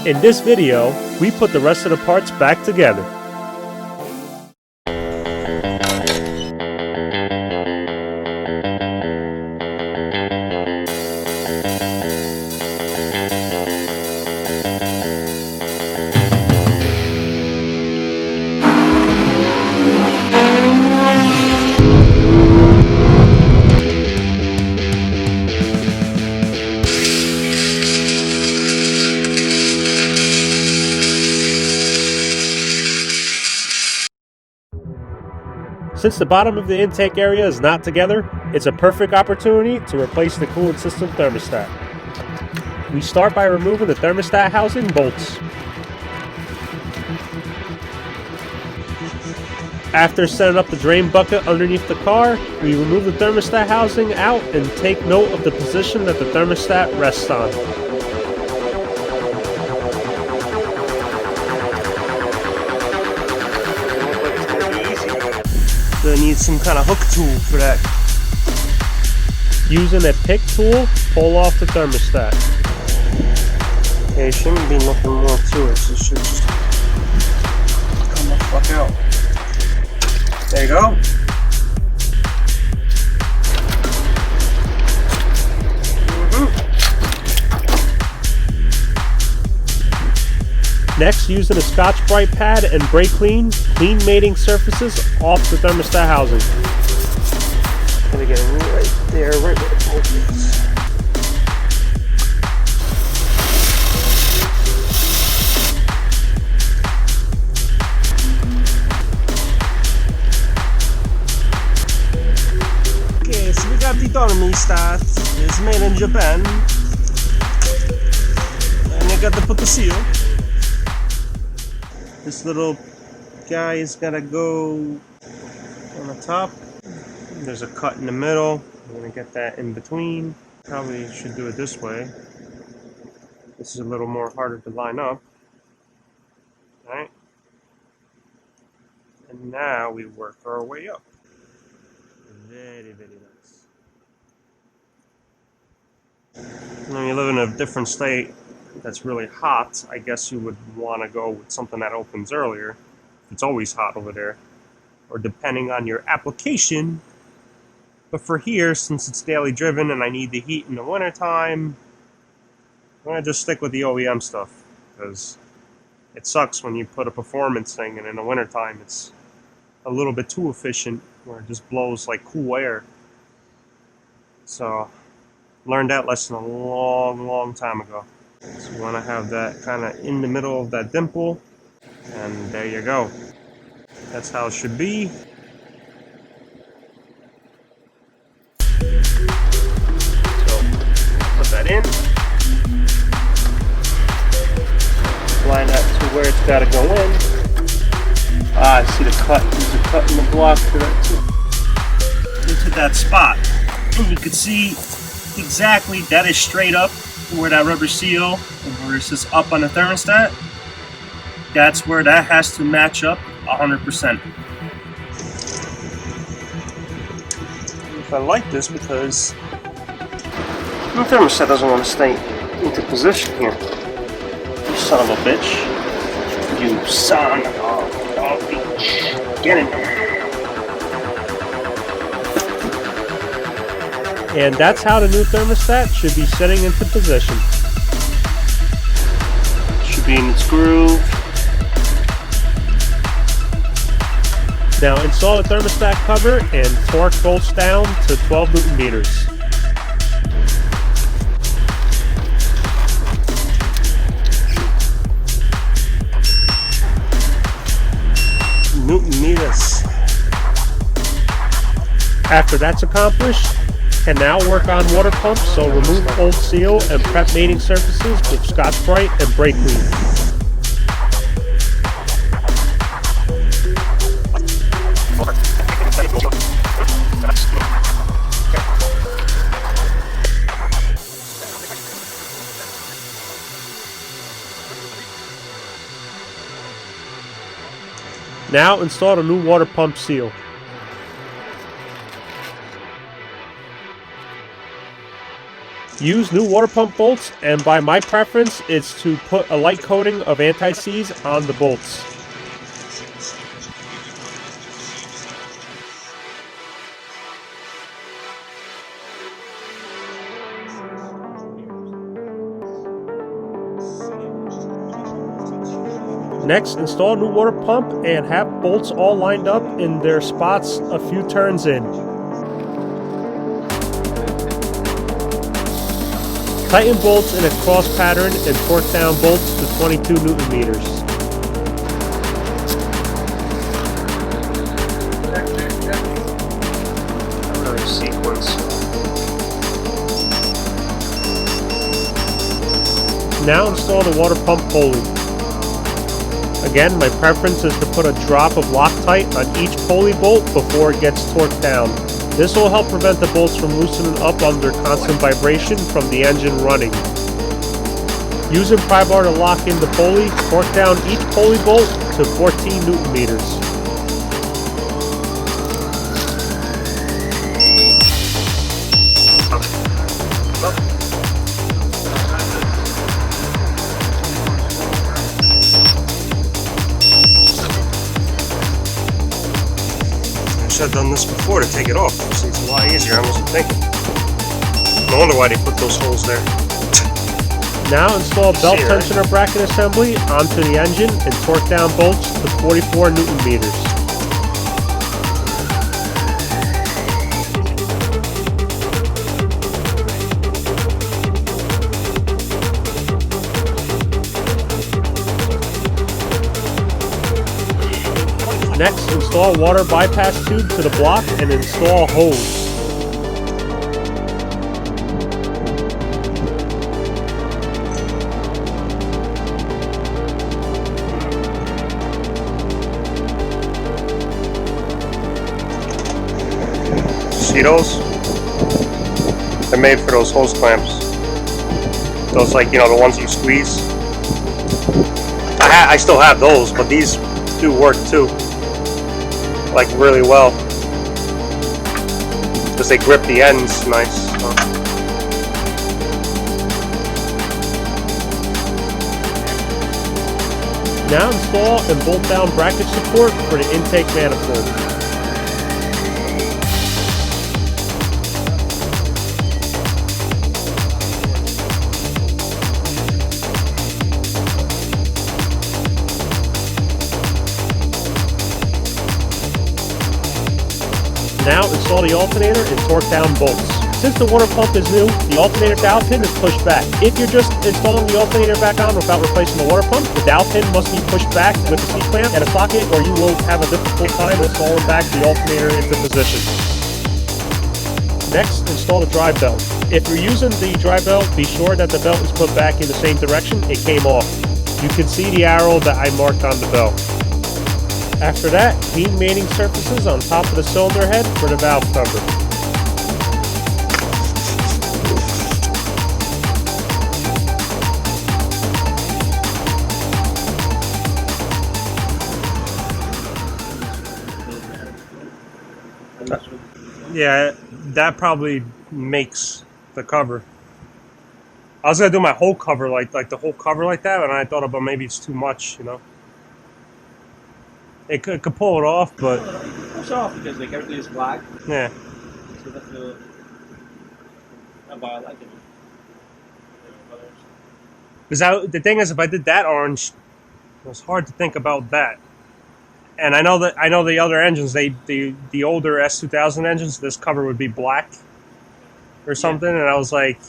In this video, we put the rest of the parts back together. Since the bottom of the intake area is not together, it's a perfect opportunity to replace the coolant system thermostat. We start by removing the thermostat housing bolts. After setting up the drain bucket underneath the car, we remove the thermostat housing out and take note of the position that the thermostat rests on. Gonna need some kind of hook tool for that. Using a pick tool, pull off the thermostat. Okay, shouldn't be nothing more to it, so it should just come the fuck out. There you go. Next, using a Scotch-Brite pad and brake clean mating surfaces off the thermostat housing. Gonna get it right there, right where the bolt is. Okay, so we got the thermostat. It's made in Japan. And you got to put the seal. This little guy is gotta go on the top. There's a cut in the middle. I'm gonna get that in between. Probably should do it this way. This is a little more harder to line up. Alright. And now we work our way up. Very, very nice. When you live in a different state that's really hot, I guess you would want to go with something that opens earlier. It's always hot over there, or depending on your application. But for here, since it's daily driven and I need the heat in the wintertime, I'm going to just stick with the OEM stuff, because it sucks when you put a performance thing and in the wintertime it's a little bit too efficient, where it just blows like cool air. So, learned that lesson a long time ago. So you want to have that kind of in the middle of that dimple, and there you go. That's how it should be. So put that in. Line that to where it's got to go in. I see the cut. There's a cut in the block for that too. Into that spot, and you can see exactly that is straight up where that rubber seal, where it says up on the thermostat, that's where that has to match up 100%. I like this because the thermostat doesn't want to stay into position here. You son of a bitch. You son of a bitch. Get in there. And that's how the new thermostat should be sitting into position. Should be in its groove. Now install the thermostat cover and torque bolts down to 12 Newton meters. Newton meters. After that's accomplished, can now work on water pumps, so remove old seal and prep mating surfaces with Scotch-Brite and brake clean. Now install the new water pump seal. Use new water pump bolts, and by my preference, it's to put a light coating of anti-seize on the bolts. Next, install a new water pump and have bolts all lined up in their spots a few turns in. Tighten bolts in a cross pattern and torque down bolts to 22 Newton meters. Another sequence. Now install the water pump pulley. Again, my preference is to put a drop of Loctite on each pulley bolt before it gets torqued down. This will help prevent the bolts from loosening up under constant vibration from the engine running. Using pry bar to lock in the pulley, torque down each pulley bolt to 14 Newton meters. I should have done this before to take it off. See, it's a lot easier. I wasn't thinking. No wonder why they put those holes there. Now install belt tensioner bracket assembly onto the engine and torque down bolts to 44 Newton meters. Next, install a water bypass tube to the block and install hose. See those? They're made for those hose clamps. Those, like, you know, the ones you squeeze. I still have those, but these do work too. Like, really well. Because they grip the ends nice. Now install and bolt down bracket support for the intake manifold. Now install the alternator and torque down bolts. Since the water pump is new, the alternator dowel pin is pushed back. If you're just installing the alternator back on without replacing the water pump, the dowel pin must be pushed back with a C-clamp and a socket, or you will have a difficult time installing back the alternator into position. Next, install the drive belt. If you're using the drive belt, be sure that the belt is put back in the same direction it came off. You can see the arrow that I marked on the belt. After that, clean mating surfaces on top of the cylinder head for the valve cover. Yeah, that probably makes the cover. I was gonna do my whole cover like the whole cover like that, and I thought about maybe it's too much, you know. It could pull it off, but it's off because like everything is black. Yeah. So that's why I like it. Because the thing is, if I did that orange, it was hard to think about that. And I know the other engines, the older S2000 engines, this cover would be black or something, and I was like,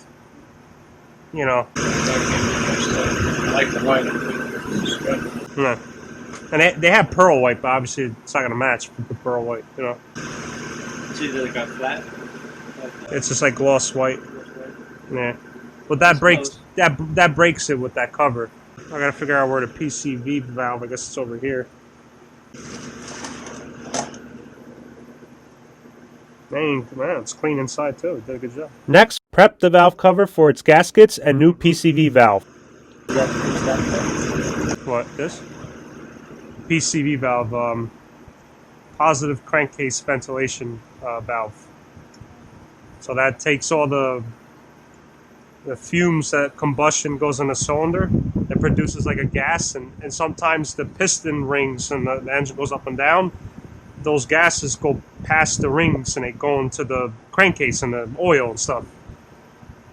you know. I like the white. Yeah. And they have pearl white, but obviously it's not going to match with the pearl white, you know. It's either like a flat. It's just like gloss white. Yeah. But that breaks that breaks it with that cover. I got to figure out where the PCV valve, I guess it's over here. Man, it's clean inside too. Did a good job. Next, prep the valve cover for its gaskets and new PCV valve. What, this? PCV valve, positive crankcase ventilation valve. So that takes all the the fumes that combustion goes in a cylinder. It produces like a gas, and sometimes the piston rings and the engine goes up and down. Those gases go past the rings and they go into the crankcase and the oil and stuff.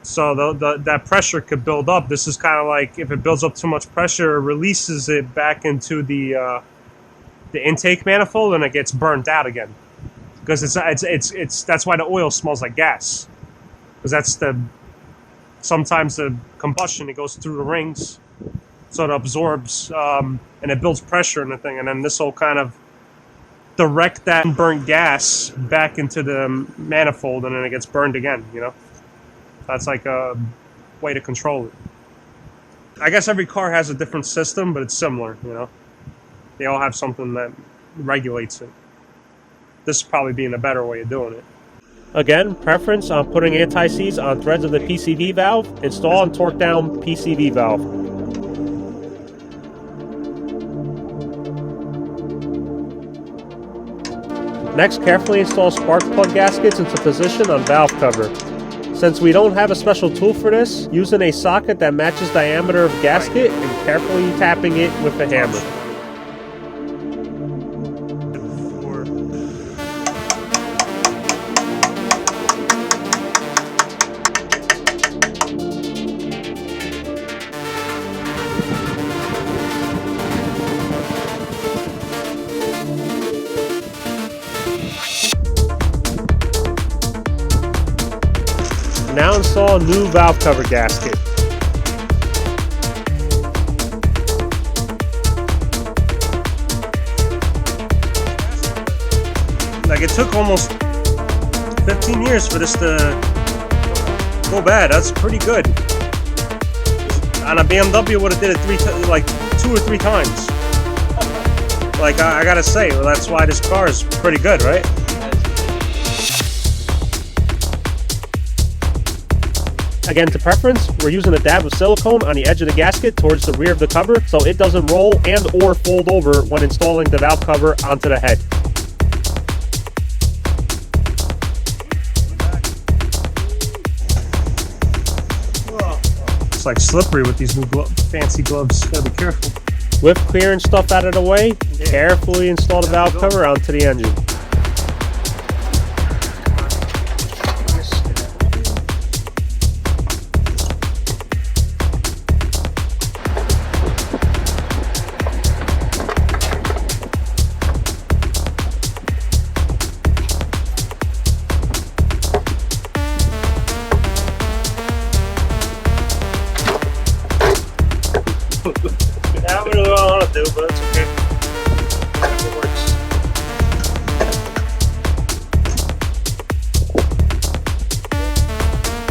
So that pressure could build up. This is kind of like if it builds up too much pressure, it releases it back into the intake manifold and it gets burnt out again. Because it's that's why the oil smells like gas. Because sometimes the combustion, it goes through the rings, so it absorbs and it builds pressure in the thing, and then this will kind of direct that burnt gas back into the manifold, and then it gets burned again. That's like a way to control it. I guess every car has a different system, but it's similar. They all have something that regulates it. This is probably being a better way of doing it. Again, preference on putting anti-seize on threads of the PCV valve. Install and torque down PCV valve. Next, carefully install spark plug gaskets into position on valve cover. Since we don't have a special tool for this, using a socket that matches diameter of gasket and carefully tapping it with a hammer. Now install a new valve cover gasket. Like, it took almost 15 years for this to go bad. That's pretty good. On a BMW, would have did it like 2 or 3 times. Like, I gotta say, well, that's why this car is pretty good, right? Again, to preference, we're using a dab of silicone on the edge of the gasket towards the rear of the cover so it doesn't roll and or fold over when installing the valve cover onto the head. It's like slippery with these new fancy gloves. Gotta be careful. With clearing stuff out of the way, carefully install the valve cover onto the engine. I don't really want to do, but it's okay. It works.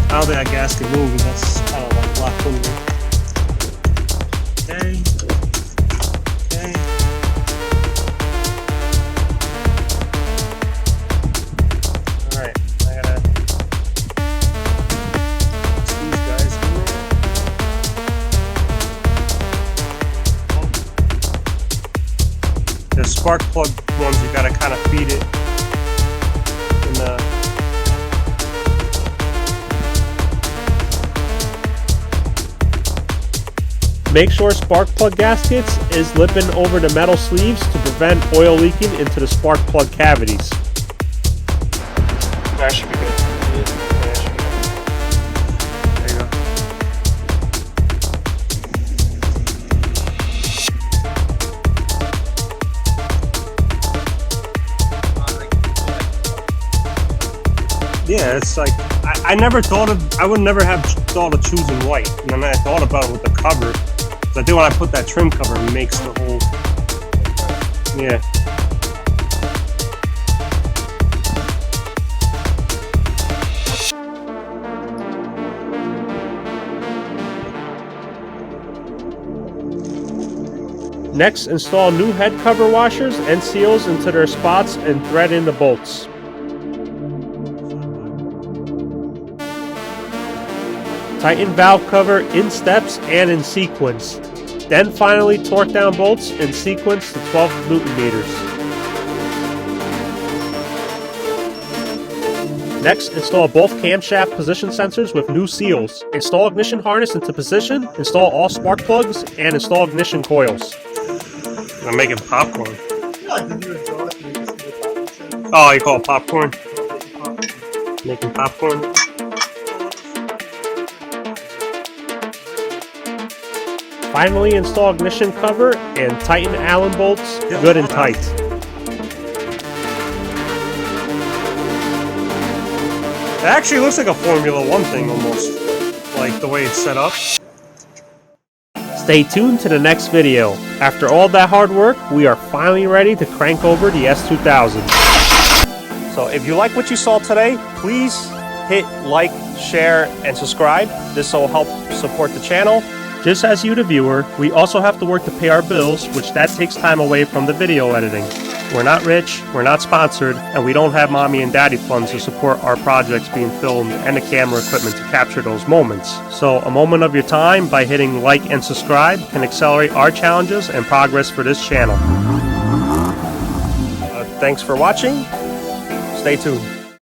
I don't think that gasket moved. That's kind of like locked in there. Okay. Okay. Alright, I gotta put these guys in there. The spark plug ones, you gotta kind of feed it in the. Make sure spark plug gaskets is lipping over the metal sleeves to prevent oil leaking into the spark plug cavities. That should be good. Yeah, should be good. There you go. Yeah, it's like I never thought of. I would never have thought of choosing white, and then I thought about it with the cover. So I think when I put that trim cover, it makes the whole. Yeah. Next, install new head cover washers and seals into their spots and thread in the bolts. Tighten valve cover in steps and in sequence. Then finally torque down bolts in sequence to 12 Newton meters. Next, install both camshaft position sensors with new seals. Install ignition harness into position, install all spark plugs, and install ignition coils. I'm making popcorn. Yeah, like the new exhaust, you just do the popcorn. Oh, you call it popcorn? Making popcorn? Finally, install ignition cover and tighten Allen bolts good and tight. It actually looks like a Formula 1 thing almost. Like the way it's set up. Stay tuned to the next video. After all that hard work, we are finally ready to crank over the S2000. So if you like what you saw today, please hit like, share, and subscribe. This will help support the channel. Just as you, the viewer, we also have to work to pay our bills, which that takes time away from the video editing. We're not rich, we're not sponsored, and we don't have mommy and daddy funds to support our projects being filmed and the camera equipment to capture those moments. So a moment of your time by hitting like and subscribe can accelerate our challenges and progress for this channel. Thanks for watching. Stay tuned.